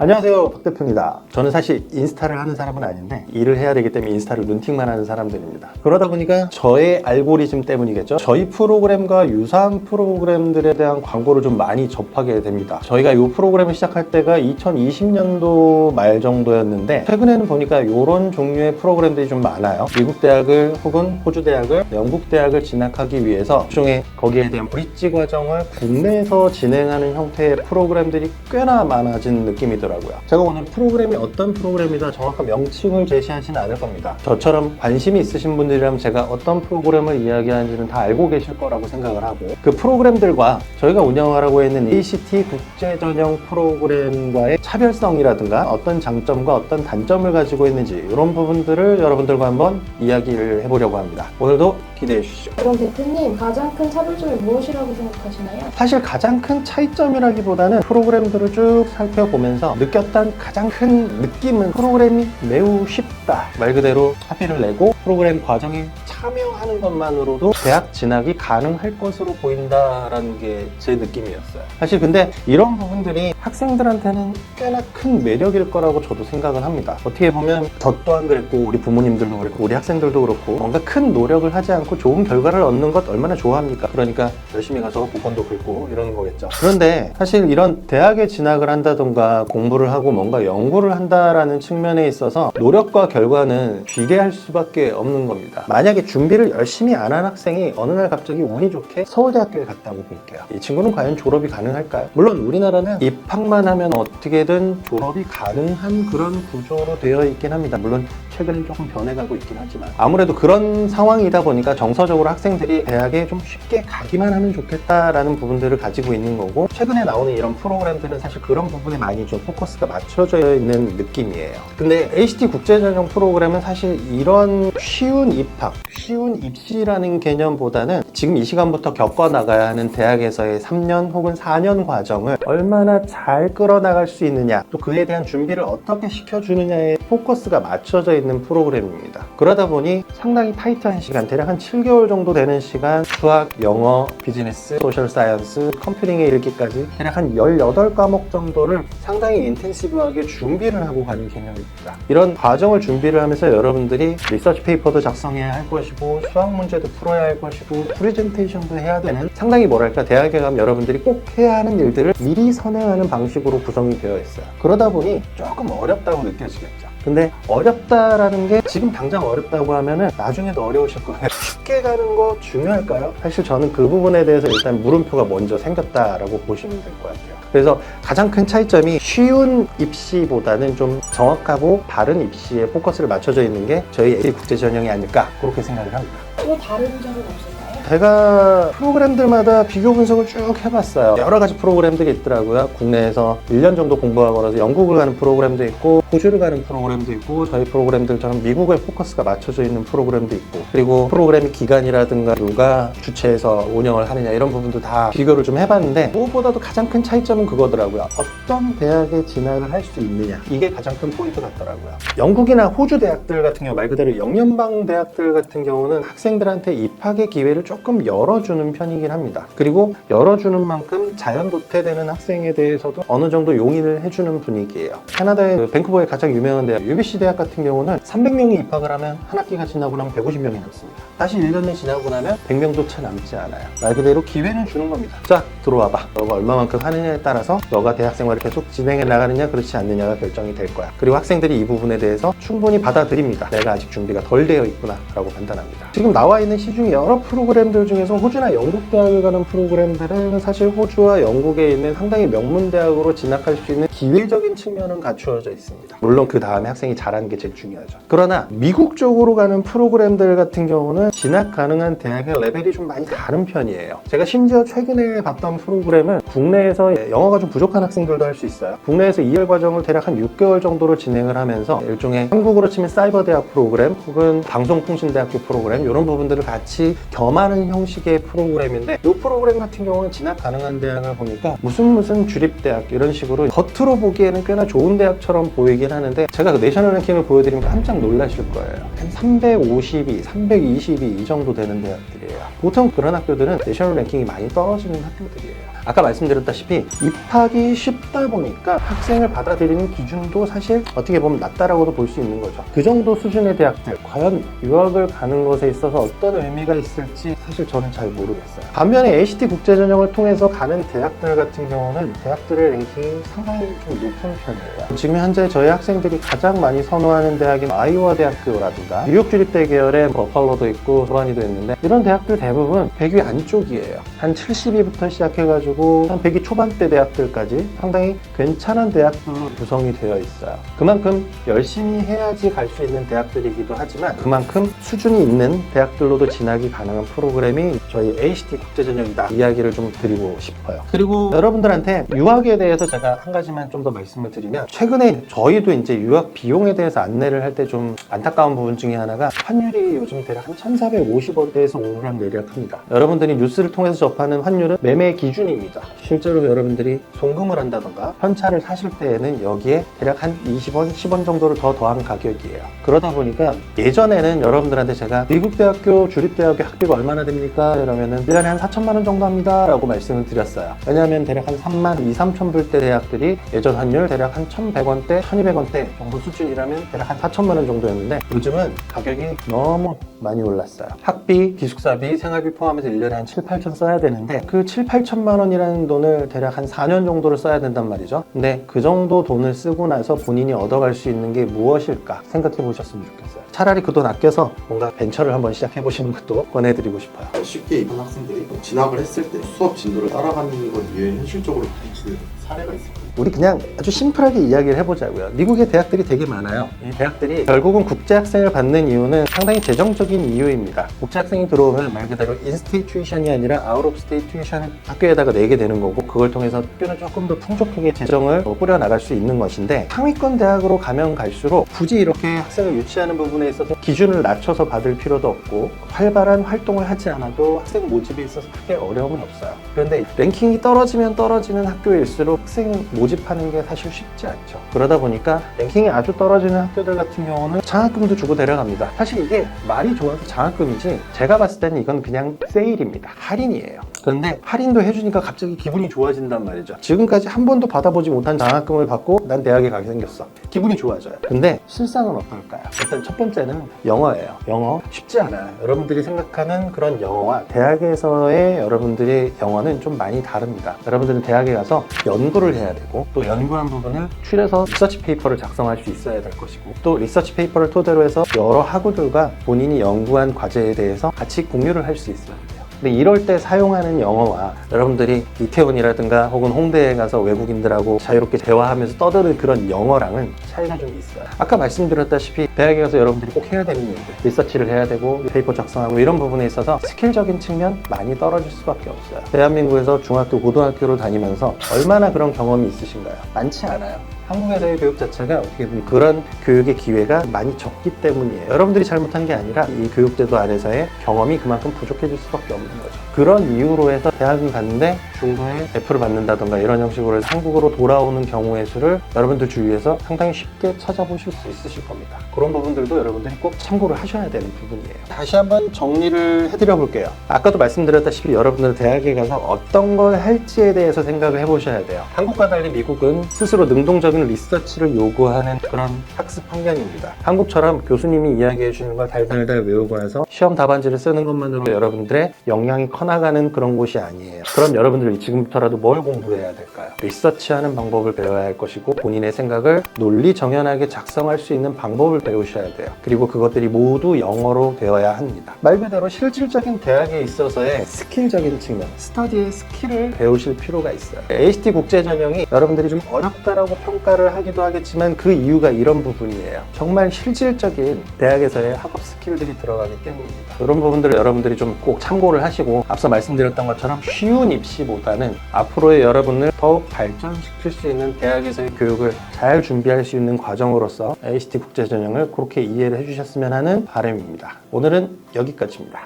안녕하세요, 박 대표입니다. 저는 사실 인스타를 하는 사람은 아닌데 일을 해야 되기 때문에 인스타를 눈팅만 하는 사람들입니다. 그러다 보니까 저의 알고리즘 때문이겠죠. 저희 프로그램과 유사한 프로그램들에 대한 광고를 좀 많이 접하게 됩니다. 저희가 이 프로그램을 시작할 때가 2020년도 말 정도였는데 최근에는 보니까 이런 종류의 프로그램들이 좀 많아요. 미국 대학을 혹은 호주 대학을, 영국 대학을 진학하기 위해서 일종의 거기에 대한 브릿지 과정을 국내에서 진행하는 형태의 프로그램들이 꽤나 많아진 느낌이더라고요. 제가 오늘 프로그램이 어떤 프로그램이다 정확한 명칭을 제시하지는 않을 겁니다. 저처럼 관심이 있으신 분들이라면 제가 어떤 프로그램을 이야기하는지는 다 알고 계실 거라고 생각을 하고, 그 프로그램들과 저희가 운영하라고 있는 ACT 국제 전형 프로그램과의 차별성이라든가 어떤 장점과 어떤 단점을 가지고 있는지 이런 부분들을 여러분들과 한번 이야기를 해보려고 합니다. 오늘도 기대해 주시죠. 그럼 대표님, 가장 큰 차별점이 무엇이라고 생각하시나요? 사실 가장 큰 차이점이라기보다는 프로그램들을 쭉 살펴보면서 느꼈던 가장 큰 느낌은 프로그램이 매우 쉽다. 말 그대로 학비를 내고 프로그램 과정에 참여하는 것만으로도 대학 진학이 가능할 것으로 보인다라는 게 제 느낌이었어요. 사실 근데 이런 부분들이 학생들한테는 꽤나 큰 매력일 거라고 저도 생각을 합니다. 어떻게 보면 저 또한 그랬고 우리 부모님들도 그렇고 우리 학생들도 그렇고 뭔가 큰 노력을 하지 않고 좋은 결과를 얻는 것 얼마나 좋아합니까? 그러니까 열심히 가서 복권도 긁고 이러는 거겠죠. 그런데 사실 이런 대학에 진학을 한다던가 공부를 하고 뭔가 연구를 한다라는 측면에 있어서 노력과 결과는 비례할 수밖에 없는 겁니다. 만약에 준비를 열심히 안 한 학생이 어느 날 갑자기 운이 좋게 서울대학교에 갔다고 볼게요. 이 친구는 과연 졸업이 가능할까요? 물론 우리나라는 입학만 하면 어떻게든 졸업이 가능한 그런 구조로 되어 있긴 합니다. 물론 최근엔 조금 변해가고 있긴 하지만 아무래도 그런 상황이다 보니까 정서적으로 학생들이 대학에 좀 쉽게 가기만 하면 좋겠다라는 부분들을 가지고 있는 거고, 최근에 나오는 이런 프로그램들은 사실 그런 부분에 많이 좀 포커스가 맞춰져 있는 느낌이에요. 근데 ACT 국제전형 프로그램은 사실 이런 쉬운 입학, 쉬운 입시라는 개념보다는 지금 이 시간부터 겪어나가야 하는 대학에서의 3년 혹은 4년 과정을 얼마나 잘 끌어나갈 수 있느냐, 또 그에 대한 준비를 어떻게 시켜주느냐에 포커스가 맞춰져 있는 프로그램입니다. 그러다 보니 상당히 타이트한 시간, 대략 한 7개월 정도 되는 시간, 수학, 영어, 비즈니스, 소셜 사이언스, 컴퓨팅에 이르기까지 대략 한 18과목 정도를 상당히 인텐시브하게 준비를 하고 가는 개념입니다. 이런 과정을 준비를 하면서 여러분들이 리서치 페이퍼도 작성해야 할 것이고 수학 문제도 풀어야 할 것이고 프레젠테이션도 해야 되는, 상당히 뭐랄까 대학에 가면 여러분들이 꼭 해야 하는 일들을 미리 선행하는 방식으로 구성이 되어 있어요. 그러다 보니 조금 어렵다고 느껴지겠죠. 근데 어렵다라는 게 지금 당장 어렵다고 하면은 나중에도 어려우실 거예요. 쉽게 가는 거 중요할까요? 사실 저는 그 부분에 대해서 일단 물음표가 먼저 생겼다라고 보시면 될 것 같아요. 그래서 가장 큰 차이점이 쉬운 입시보다는 좀 정확하고 바른 입시에 포커스를 맞춰져 있는 게 저희 ACT 국제전형이 아닐까 그렇게 생각을 합니다. 또 다른 점은 없을까요? 제가 프로그램들마다 비교 분석을 쭉 해봤어요. 여러 가지 프로그램들이 있더라고요. 국내에서 1년 정도 공부하고 나서 영국을 가는 프로그램도 있고 호주를 가는 프로그램도 있고 저희 프로그램들처럼 미국에 포커스가 맞춰져 있는 프로그램도 있고, 그리고 프로그램의 기간이라든가 누가 주최해서 운영을 하느냐 이런 부분도 다 비교를 좀 해봤는데 무엇보다도 가장 큰 차이점은 그거더라고요. 어떤 대학에 진학을 할 수 있느냐, 이게 가장 큰 포인트 같더라고요. 영국이나 호주 대학들 같은 경우, 말 그대로 영연방 대학들 같은 경우는 학생들한테 입학의 기회를 조금 열어주는 편이긴 합니다. 그리고 열어주는 만큼 자연 도태되는 학생에 대해서도 어느 정도 용인을 해주는 분위기예요. 캐나다의 밴쿠버의 가장 유명한 대학 UBC 대학 같은 경우는 300명이 입학을 하면 한 학기가 지나고 나면 150명이 남습니다. 다시 1년이 지나고 나면 100명조차 남지 않아요. 말 그대로 기회를 주는 겁니다. 자, 들어와봐. 너가 얼마만큼 하느냐에 따라서 너가 대학 생활을 계속 진행해 나가느냐 그렇지 않느냐가 결정이 될 거야. 그리고 학생들이 이 부분에 대해서 충분히 받아들입니다. 내가 아직 준비가 덜 되어 있구나 라고 판단합니다. 지금 나와 있는 시중에 여러 프로그램들 중에서 호주나 영국 대학을 가는 프로그램들은 사실 호주와 영국에 있는 상당히 명문 대학으로 진학할 수 있는 기회적인 측면은 갖추어져 있습니다. 물론 그 다음에 학생이 잘하는 게 제일 중요하죠. 그러나 미국 쪽으로 가는 프로그램들 같은 경우는 진학 가능한 대학의 레벨이 좀 많이 다른 편이에요. 제가 심지어 최근에 봤던 프로그램은 국내에서 영어가 좀 부족한 학생들도 할 수 있어요. 국내에서 2월 과정을 대략 한 6개월 정도로 진행을 하면서 일종의 한국으로 치면 사이버 대학 프로그램 혹은 방송통신대학교 프로그램 이런 부분들을 같이 겸하는 형식의 프로그램인데, 이 프로그램 같은 경우는 진학 가능한 대학을 보니까 무슨 주립대학 이런 식으로 겉으로 보기에는 꽤나 좋은 대학처럼 보이긴 하는데, 제가 그 내셔널 랭킹을 보여드리면 깜짝 놀라실 거예요. 한 352, 322 이 정도 되는 대학들이에요. 보통 그런 학교들은 내셔널 랭킹이 많이 떨어지는 학교들이에요. 아까 말씀드렸다시피 입학이 쉽다 보니까 학생을 받아들이는 기준도 사실 어떻게 보면 낮다라고도 볼 수 있는 거죠. 그 정도 수준의 대학들, 과연 유학을 가는 것에 있어서 어떤 의미가 있을지 사실 저는 잘 모르겠어요. 반면에 ACT 국제전형을 통해서 가는 대학들 같은 경우는 대학들의 랭킹이 상당히 좀 높은 편이에요. 지금 현재 저희 학생들이 가장 많이 선호하는 대학인 아이오와 대학교라든가 뉴욕 주립대 계열의 버팔로도 있고 소반이도 있는데, 이런 대학들 대부분 100위 안쪽이에요. 한 70위부터 시작해가지고 한 100위 초반대 대학들까지 상당히 괜찮은 대학들로 구성이 되어 있어요. 그만큼 열심히 해야지 갈 수 있는 대학들이기도 하지만 그만큼 수준이 있는 대학들로도 진학이 가능한 프로그램이 저희 ACT 국제전형이다, 이야기를 좀 드리고 싶어요. 그리고 여러분들한테 유학에 대해서 제가 한 가지만 좀 더 말씀을 드리면, 최근에 저희도 이제 유학 비용에 대해서 안내를 할 때 좀 안타까운 부분 중에 하나가 환율이 요즘 대략 한 1,450원대에서 오르락내리락합니다. 여러분들이 뉴스를 통해서 접하는 환율은 매매 기준입니다. 실제로 여러분들이 송금을 한다던가 현찰을 사실 때에는 여기에 대략 한 20원, 10원 정도를 더 더한 가격이에요. 그러다 보니까 예전에는 여러분들한테 제가 미국 대학교, 주립대학교 학비가 얼마나 됩니까? 이러면은 1년에 한 4천만 원 정도 합니다 라고 말씀을 드렸어요. 왜냐하면 대략 한 3만 2, 3천 불대 대학들이 예전 환율 대략 한 1,100원대, 1,200원대 정도 수준이라면 대략 한 4천만 원 정도였는데, 요즘은 가격이 너무 많이 올랐어요. 학비, 기숙사비, 생활비 포함해서 1년에 한 7, 8천 써야 되는데, 그 7, 8천만 원이라는 돈을 대략 한 4년 정도를 써야 된단 말이죠. 근데 그 정도 돈을 쓰고 나서 본인이 얻어갈 수 있는 게 무엇일까 생각해 보셨으면 좋겠어요. 차라리 그 돈 아껴서 뭔가 벤처를 한번 시작해 보시는 것도 권해드리고 싶어요. 쉽게 입한 학생들이 진학을 했을 때 수업 진도를 따라가는 것 위에 현실적으로 부딪히는 사례가 있을까요? 우리 그냥 아주 심플하게 이야기를 해보자고요. 미국의 대학들이 되게 많아요. 이 대학들이 결국은 국제학생을 받는 이유는 상당히 재정적인 이유입니다. 국제학생이 들어오면 말 그대로 인스티튜션이 아니라 아웃 오브 스테이튜션 학교에다가 내게 되는 거고, 그걸 통해서 학교는 조금 더 풍족하게 재정을 꾸려나갈 수 있는 것인데, 상위권 대학으로 가면 갈수록 굳이 이렇게 학생을 유치하는 부분에 있어서 기준을 낮춰서 받을 필요도 없고, 활발한 활동을 하지 않아도 학생 모집에 있어서 크게 어려움은 없어요. 그런데 랭킹이 떨어지면 떨어지는 학교일수록 학생 모집하는 게 사실 쉽지 않죠. 그러다 보니까 랭킹이 아주 떨어지는 학교들 같은 경우는 장학금도 주고 데려갑니다. 사실 이게 말이 좋아서 장학금이지, 제가 봤을 때는 이건 그냥 세일입니다. 할인이에요. 그런데 할인도 해주니까 갑자기 기분이 좋아진단 말이죠. 지금까지 한 번도 받아보지 못한 장학금을 받고 난 대학에 가게 생겼어. 기분이 좋아져요. 근데 실상은 어떨까요? 일단 첫 번째는 영어예요. 영어 쉽지 않아요. 여러분들이 생각하는 그런 영어와 대학에서의 여러분들의 영어는 좀 많이 다릅니다. 여러분들은 대학에 가서 연구를 해야 되고, 또 연구한 부분을 추려서 리서치 페이퍼를 작성할 수 있어야 될 것이고, 또 리서치 페이퍼를 토대로 해서 여러 학우들과 본인이 연구한 과제에 대해서 같이 공유를 할 수 있어야 돼요. 근데 이럴 때 사용하는 영어와 여러분들이 이태원이라든가 혹은 홍대에 가서 외국인들하고 자유롭게 대화하면서 떠드는 그런 영어랑은 차이가 좀 있어요. 아까 말씀드렸다시피 대학에 가서 여러분들이 꼭 해야 되는 일들, 리서치를 해야 되고 페이퍼 작성하고 이런 부분에 있어서 스킬적인 측면 많이 떨어질 수밖에 없어요. 대한민국에서 중학교, 고등학교를 다니면서 얼마나 그런 경험이 있으신가요? 많지 않아요. 한국에서의 교육 자체가 어떻게 보면 그런 교육의 기회가 많이 적기 때문이에요. 여러분들이 잘못한 게 아니라 이 교육제도 안에서의 경험이 그만큼 부족해질 수밖에 없는 거죠. 그런 이유로 해서 대학을 갔는데 중도에 F를 받는다던가 이런 형식으로 해서 한국으로 돌아오는 경우의 수를 여러분들 주위에서 상당히 쉽게 찾아보실 수 있으실 겁니다. 그런 부분들도 여러분들이 꼭 참고를 하셔야 되는 부분이에요. 다시 한번 정리를 해드려 볼게요. 아까도 말씀드렸다시피 여러분들은 대학에 가서 어떤 걸 할지에 대해서 생각을 해보셔야 돼요. 한국과 달리 미국은 스스로 능동적인 리서치를 요구하는 그런 학습 환경입니다. 한국처럼 교수님이 이야기해 주는 걸 달달달 외우고 해서 시험 답안지를 쓰는 것만으로 여러분들의 역량이 커나가는 그런 곳이 아니에요. 그럼 여러분들이 지금부터라도 뭘 공부해야 될까요? 리서치하는 방법을 배워야 할 것이고, 본인의 생각을 논리 정연하게 작성할 수 있는 방법을 배우셔야 돼요. 그리고 그것들이 모두 영어로 되어야 합니다. 말 그대로 실질적인 대학에 있어서의 스킬적인 측면, 스터디의 스킬을 배우실 필요가 있어요. ACT 국제전형이 여러분들이 좀 어렵다라고 평가를 하기도 하겠지만 그 이유가 이런 부분이에요. 정말 실질적인 대학에서의 학업 스킬들이 들어가기 때문입니다. 이런 부분들을 여러분들이 좀 꼭 참고를 하시고, 앞서 말씀드렸던 것처럼 쉬운 입시보다는 앞으로의 여러분을 더욱 발전시킬 수 있는 대학에서의 교육을 잘 준비할 수 있는 과정으로서 ACT 국제전형을 그렇게 이해를 해주셨으면 하는 바람입니다. 오늘은 여기까지입니다.